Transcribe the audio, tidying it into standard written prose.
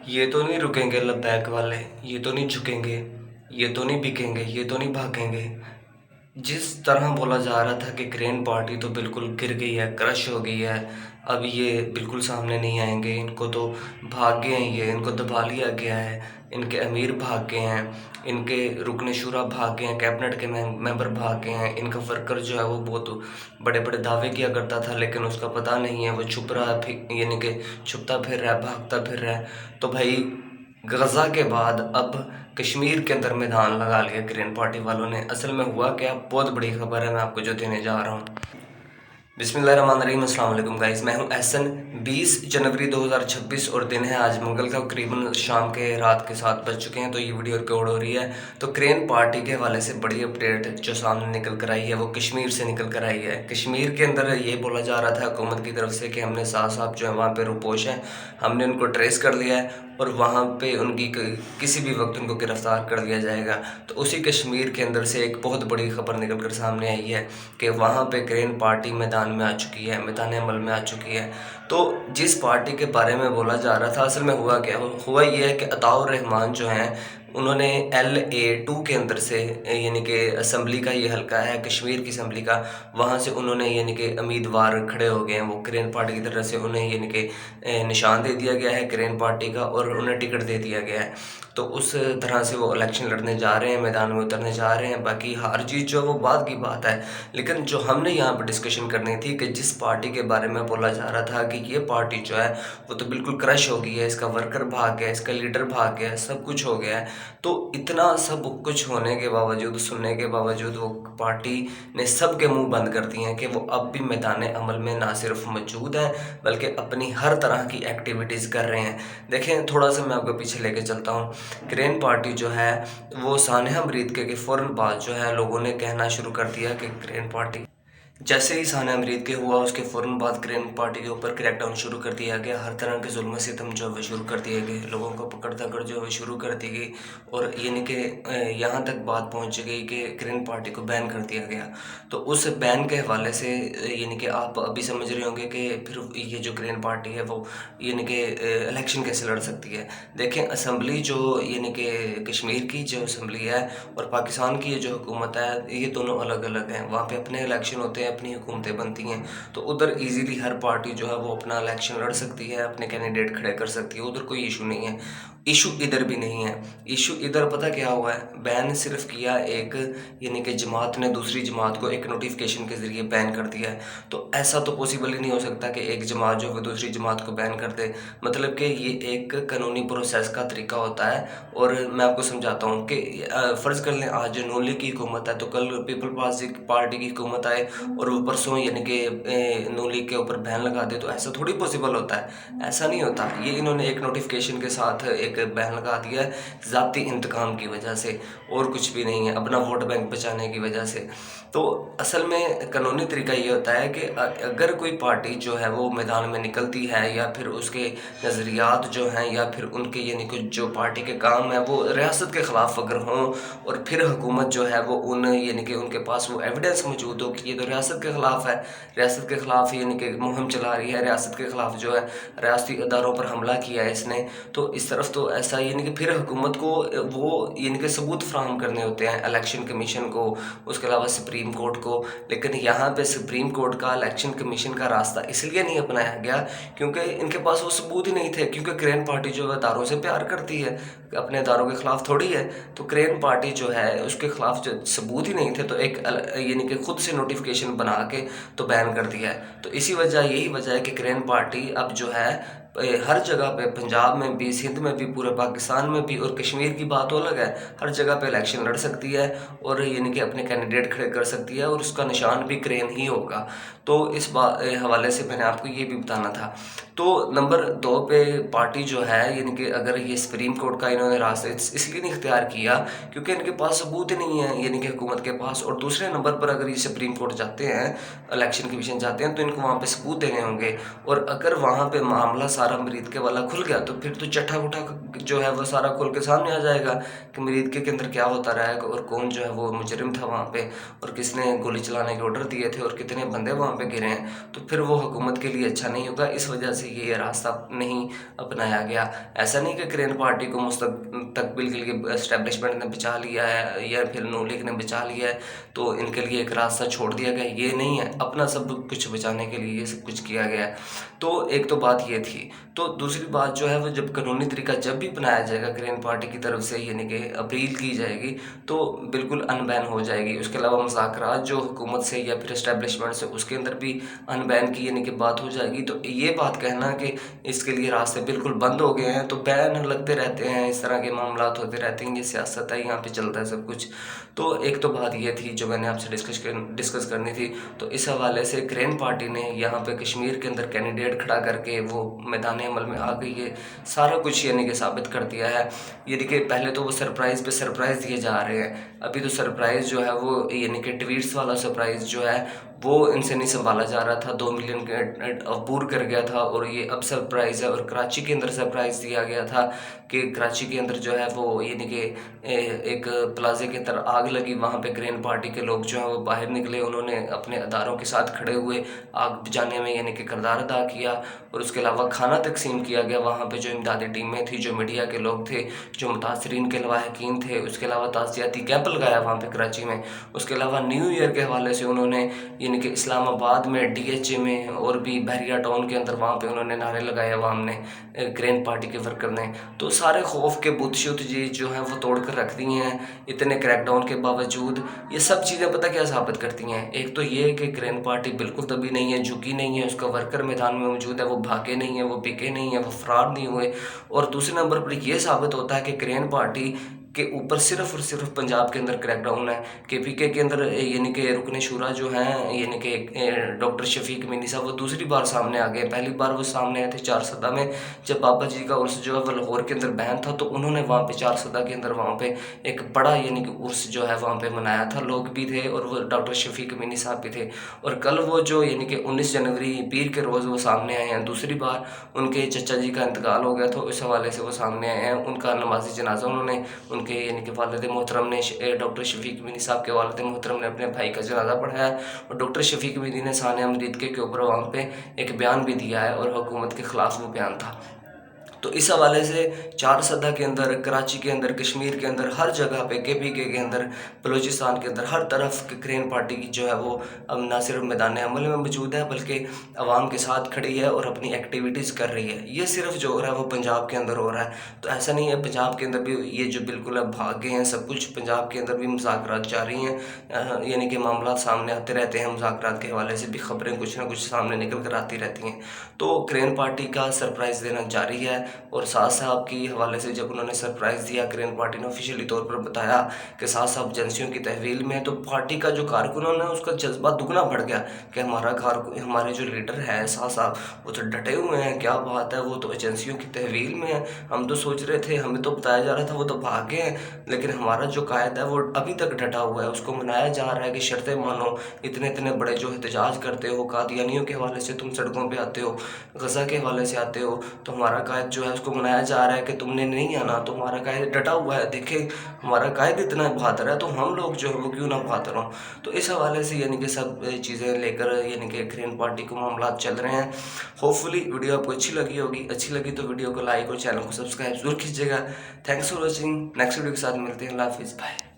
ये तो नहीं रुकेंगे लद्दाख वाले, ये तो नहीं झुकेंगे, ये तो नहीं बिकेंगे, ये तो नहीं भागेंगे। जिस तरह बोला जा रहा था कि ग्रीन पार्टी तो बिल्कुल गिर गई है, क्रश हो गई है, अब ये बिल्कुल सामने नहीं आएंगे, इनको तो भाग गए हैं, ये इनको दबा लिया गया है, इनके अमीर भाग गए हैं, इनके रुकन शुरा भाग गए हैं, कैबिनेट के मेंबर भाग गए हैं, इनका वर्कर जो है वो बहुत बड़े बड़े दावे किया करता था लेकिन उसका पता नहीं है, वो छुप रहा है, यानी कि छुपता फिर रहा है, भागता फिर रहा है। तो भाई गज़ा के बाद अब कश्मीर के अंदर मैदान लगा लिया ग्रीन पार्टी वालों ने। असल में हुआ क्या, बहुत बड़ी खबर है मैं आपको जो देने जा रहा हूँ। बिस्मिल्लाहिर्रहमानिर्रहीम, अस्सलाम वालेकुम गाइस, मैं हूं एहसन। 20 जनवरी 2026 और दिन है आज मंगल का, करीबन शाम के रात के 7 बज चुके हैं। तो ये वीडियो रिकॉर्ड हो रही है। तो ग्रीन पार्टी के हवाले से बड़ी अपडेट जो सामने निकल कर आई है वो कश्मीर से निकल कर आई है। कश्मीर के अंदर ये बोला जा रहा था हुकूमत की तरफ से कि हमने साहब जो है वहाँ पे रुपोश हैं, हमने उनको ट्रेस कर लिया है और वहाँ पे उनकी किसी भी वक्त उनको गिरफ़्तार कर लिया जाएगा। तो उसी कश्मीर के अंदर से एक बहुत बड़ी खबर निकल कर सामने आई है कि वहाँ पे ग्रीन पार्टी मैदान में आ चुकी है, मैदान अमल में आ चुकी है। तो जिस पार्टी के बारे में बोला जा रहा था, असल में हुआ क्या, हुआ ये है कि अताउर रहमान जो हैं उन्होंने LA-2 के अंदर से, यानी कि असम्बली का ये हल्का है कश्मीर की असम्बली का, वहाँ से उन्होंने यानी कि उम्मीदवार खड़े हो गए हैं। वो ग्रीन पार्टी की तरफ से उन्हें यानी कि निशान दे दिया गया है ग्रीन पार्टी का और उन्हें टिकट दे दिया गया है। तो उस तरह से वो इलेक्शन लड़ने जा रहे हैं, मैदान में उतरने जा रहे हैं। बाकी हार जीत जो है वो बाद की बात है, लेकिन जो हमने यहाँ पर डिस्कशन करनी थी कि जिस पार्टी के बारे में बोला जा रहा था कि ये पार्टी जो है वो तो बिल्कुल क्रश हो गई है, इसका वर्कर भाग गया, इसका लीडर भाग गया, सब कुछ हो गया है। तो इतना सब कुछ होने के बावजूद, सुनने के बावजूद, वो पार्टी ने सब के मुंह बंद कर दिए हैं कि वो अब भी मैदान अमल में ना सिर्फ मौजूद हैं बल्कि अपनी हर तरह की एक्टिविटीज़ कर रहे हैं। देखें, थोड़ा सा मैं आपको पीछे लेके चलता हूँ। ग्रीन पार्टी जो है वो सानिया मरीद के फ़ौरन बाद जो है लोगों ने कहना शुरू कर दिया कि ग्रीन पार्टी, जैसे ही सानिया मरीद के हुआ उसके फ़ौरन बाद ग्रीन पार्टी के ऊपर क्रैकडाउन शुरू कर दिया गया। हर तरह के जुल्म सितम जो है वो शुरू कर दिए गए, लोगों को पकड़ दकड़ जो है वो शुरू कर दी गई और यानी कि यहाँ तक बात पहुँच गई कि ग्रीन पार्टी को बैन कर दिया गया। तो उस बैन के हवाले से यानी कि आप अभी समझ रहे होंगे कि फिर ये जो ग्रीन पार्टी है वो यानी कि इलेक्शन कैसे लड़ सकती है। देखें, असम्बली जो यानी कि कश्मीर की जो असम्बली है और पाकिस्तान की ये जो हुकूमत है, ये दोनों अलग अलग हैं। वहाँ पे अपने इलेक्शन होते हैं, अपनी हुकूमतें बनती हैं। तो उधर इजीली हर पार्टी जो है वो अपना इलेक्शन लड़ सकती है, अपने कैंडिडेट खड़े कर सकती है, उधर कोई इशू नहीं है। इशू इधर भी नहीं है। इशू इधर पता क्या हुआ है, बैन सिर्फ किया एक, यानी कि जमात ने दूसरी जमात को एक नोटिफिकेशन के ज़रिए बैन कर दिया है। तो ऐसा तो पॉसिबल ही नहीं हो सकता कि एक जमात जो है दूसरी जमात को बैन कर दे। मतलब कि ये एक कानूनी प्रोसेस का तरीका होता है। और मैं आपको समझाता हूँ कि फ़र्ज़ कर लें आज नून लीग की हुकूमत है तो कल पीपल पार्टी की हुकूमत आए और वो परसों यानी कि नून लीग के ऊपर बैन लगा दे, तो ऐसा थोड़ी पॉसिबल होता है, ऐसा नहीं होता। ये इन्होंने एक नोटिफिकेशन के साथ एक बैन लगा दिया है ज़ाती इंतकाम की वजह से, और कुछ भी नहीं है, अपना वोट बैंक बचाने की वजह से। तो असल में कानूनी तरीका ये होता है कि अगर कोई पार्टी जो है वो मैदान में निकलती है या फिर उसके नज़रियात जो हैं या फिर उनके यानी कि जो पार्टी के काम है वो रियासत के ख़िलाफ़ अगर हों और फिर हुकूमत जो है वो उन यानी कि उनके पास वो एविडेंस मौजूद हो कि ये तो रियासत के ख़िलाफ़ है, रियासत के ख़िलाफ़ यानी कि मुहिम चला रही है, रियासत के ख़िलाफ़ जो है रियासती इदारों पर हमला किया है इसने, तो इस तरफ तो ऐसा यानी कि फिर हुकूमत को वो यानी कि सबूत फराहम करने होते हैं इलेक्शन कमीशन को, उसके अलावा सुप्रीम कोर्ट को। लेकिन यहाँ पे सुप्रीम कोर्ट का, इलेक्शन कमीशन का रास्ता इसलिए नहीं अपनाया गया क्योंकि इनके पास वो सबूत ही नहीं थे। क्योंकि ग्रीन पार्टी जो है दारों से प्यार करती है, अपने दारों के ख़िलाफ़ थोड़ी है। तो ग्रीन पार्टी जो है उसके ख़िलाफ़ जो सबूत ही नहीं थे तो एक यानी कि खुद से नोटिफिकेशन बना के तो बैन कर दिया है। तो इसी वजह, यही वजह है कि ग्रीन पार्टी अब जो है हर जगह पे, पंजाब में भी, सिंध में भी, पूरे पाकिस्तान में भी, और कश्मीर की बात अलग है, हर जगह पे इलेक्शन लड़ सकती है और यानी कि अपने कैंडिडेट खड़े कर सकती है और उसका निशान भी ग्रीन ही होगा। तो इस हवाले से मैंने आपको ये भी बताना था। तो नंबर 2 पे पार्टी जो है यानी कि अगर ये सुप्रीम कोर्ट का इन्होंने रास्ता इसलिए नहीं इख्तियार किया क्योंकि इनके पास सबूत ही नहीं है यानी कि हुकूमत के पास। और दूसरे नंबर पर अगर ये सुप्रीम कोर्ट जाते हैं, इलेक्शन कमीशन जाते हैं, तो इनको वहाँ पे सबूत देने होंगे और अगर वहाँ पे मामला सारा सारा मुरीद के वाला खुल गया तो फिर तो चट्ठा उठा जो है वो सारा खुल के सामने आ जाएगा कि मुरीद के अंदर क्या होता रहा है और कौन जो है वो मुजरिम था वहाँ पे, और किसने गोली चलाने के ऑर्डर दिए थे और कितने बंदे वहाँ पे गिरे हैं। तो फिर वो हुकूमत के लिए अच्छा नहीं होगा, इस वजह से ये रास्ता नहीं अपनाया गया। ऐसा नहीं कि ग्रीन पार्टी को मुस्तकबिल के लिए एस्टेब्लिशमेंट ने बचा लिया है या फिर नून लीग ने बचा लिया है तो इनके लिए एक रास्ता छोड़ दिया गया, ये नहीं है। अपना सब कुछ बचाने के लिए ये सब कुछ किया गया है। तो एक तो बात ये थी। तो दूसरी बात जो है वो जब कानूनी तरीका जब भी अपनाया जाएगा ग्रीन पार्टी की तरफ से, यानी कि अपील की जाएगी तो बिल्कुल अनबैन हो जाएगी। उसके अलावा मुज़ाकरात जो हुकूमत से या फिर एस्टेब्लिशमेंट से उसके अंदर भी अनबैन की यानी कि बात हो जाएगी। तो ये बात कहना कि इसके लिए रास्ते बिल्कुल बंद हो गए हैं, तो बैन लगते रहते हैं, इस तरह के मामलात होते रहते हैं, ये सियासत है, यहाँ पे चलता है सब कुछ। तो एक तो बात ये थी जो मैंने आपसे डिस्कस करनी थी। तो इस हवाले से ग्रीन पार्टी ने यहाँ पे कश्मीर के अंदर कैंडिडेट खड़ा करके वो मैदान अमल में आ गई है, सारा कुछ यानी कि साबित कर दिया है। यानी कि पहले तो वो सरप्राइज़ पे सरप्राइज़ दिए जा रहे हैं, अभी तो सरप्राइज़ जो है वो यानी कि ट्वीट्स वाला सरप्राइज़ जो है वो इनसे नहीं संभाला जा रहा था, 2 मिलियन के अबूर कर गया था और ये अब सरप्राइज़ है। और कराची के अंदर सरप्राइज़ दिया गया था कि कराची के अंदर जो है वो यानी कि एक प्लाजे के अंदर आग लगी, वहाँ पे ग्रीन पार्टी के लोग जो हैं वो बाहर निकले, उन्होंने अपने अदारों के साथ खड़े हुए आग बुझाने में यानी कि किरदार अदा किया। और उसके अलावा खाना तकसीम किया गया वहाँ पे, जो इमदादी टीमें थी, जो मीडिया के लोग थे, जो मुतासरीन के लवाहकीन थे। उसके अलावा ताज़ियाती कैंप लगाया वहाँ पे कराची में। उसके अलावा न्यू ईयर के हवाले से उन्होंने यानी कि इस्लामाबाद में DHA में और भी बहरिया टाउन के अंदर वहाँ पे उन्होंने नारे लगाए अवाम ने, ग्रीन पार्टी के वर्कर ने। तो सारे खौफ के बुत शुत जी जो हैं वो तोड़ कर रख दी हैं इतने क्रैकडाउन के बावजूद। ये सब चीज़ें पता क्या साबित करती हैं, एक तो ये कि ग्रीन पार्टी बिल्कुल दबी नहीं है, झुकी नहीं है, उसका वर्कर मैदान में मौजूद है, वो भागे नहीं है, वो बिके नहीं है, वो फरार नहीं हुए। और दूसरे नंबर पर ये साबित होता है कि ग्रीन पार्टी के ऊपर सिर्फ़ और सिर्फ पंजाब के अंदर क्रैकडाउन है। KPK के अंदर यानी कि रुकने शुरा जो हैं यानी कि डॉक्टर शफीक मीनी साहब वो दूसरी बार सामने आ गए। पहली बार वो सामने आए थे 4 में, जब बाबा जी का उर्स जो है वो लाहौर के अंदर बैन था, तो उन्होंने वहाँ पे 4 के अंदर वहाँ पे एक बड़ा यानी कि उर्स जो है वहाँ पे मनाया था, लोग भी थे और वो डॉक्टर शफीक मीनी साहब भी थे। और कल वो जो यानी कि 19 जनवरी पीर के रोज़ वो सामने आए हैं, दूसरी बार उनके चचा जी का इंतकाल हो गया, तो इस हवाले से वो सामने आए हैं। उनका नमाज़ जनाजा उन्होंने उनके यानी कि वालिद मोहतरम ने डॉक्टर शफीक मीनी साहब के वालिद मोहतरम ने अपने भाई का जनाजा पढ़ाया। और डॉक्टर शफीक मीनी ने सानिया मरीद के ऊपर वहाँ पे एक बयान भी दिया है और हुकूमत के ख़िलाफ़ वो बयान था। तो इस हवाले से 4 के अंदर, कराची के अंदर, कश्मीर के अंदर, हर जगह पे, KPK के अंदर, बलूचिस्तान के अंदर, हर तरफ ग्रीन पार्टी की जो है वो अब ना सिर्फ मैदान अमल में मौजूद है बल्कि आवाम के साथ खड़ी है और अपनी एक्टिविटीज़ कर रही है। ये सिर्फ जो हो रहा है वो पंजाब के अंदर हो रहा है, तो ऐसा नहीं है पंजाब के अंदर भी ये जो बिल्कुल अब भाग गए हैं सब कुछ, पंजाब के अंदर भी मुज़ाकरात जारी हैं, यानी कि मामला सामने आते रहते हैं, मुज़ाकरात के हवाले से भी खबरें कुछ ना कुछ सामने निकल कर आती रहती हैं। तो ग्रीन पार्टी का सरप्राइज़ देना जारी है। और साथ साहब की हवाले से जब उन्होंने सरप्राइज़ दिया, ग्रीन पार्टी ने ऑफिशियली तौर पर बताया कि साथ साहब एजेंसियों की तहवील में, तो पार्टी का जो कारकुनों ने उसका जज्बा दुगना बढ़ गया कि हमारे जो लीडर है साथ साहब वो तो डटे हुए हैं, क्या बात है, वो तो एजेंसियों की तहवील में है। हम तो सोच रहे थे, हमें तो बताया जा रहा था वो तो भागे हैं, लेकिन हमारा जो कायद है वो अभी तक डटा हुआ है। उसको मनाया जा रहा है कि शर्तें मानो, इतने इतने बड़े जो एहतजाज करते हो, कादियानियों के हवाले से तुम सड़कों पर आते हो, गज़ा के हवाले से आते हो, तो हमारा कायद जो है उसको मनाया जा रहा है कि तुमने नहीं आना, तो हमारा कायद डटा हुआ है, देखें हमारा कायद इतना बहादुर है तो हम लोग जो है वो क्यों ना बहादुर हों। तो इस हवाले से यानी कि सब चीज़ें लेकर यानी कि ग्रीन पार्टी को मामला चल रहे हैं। होपफुली वीडियो आपको अच्छी लगी होगी, अच्छी लगी तो वीडियो को लाइक और चैनल को सब्सक्राइब जरूर कीजिएगा। Thanks for watching, next video के साथ मिलते हैं, अल्लाह हाफिज़, बाय।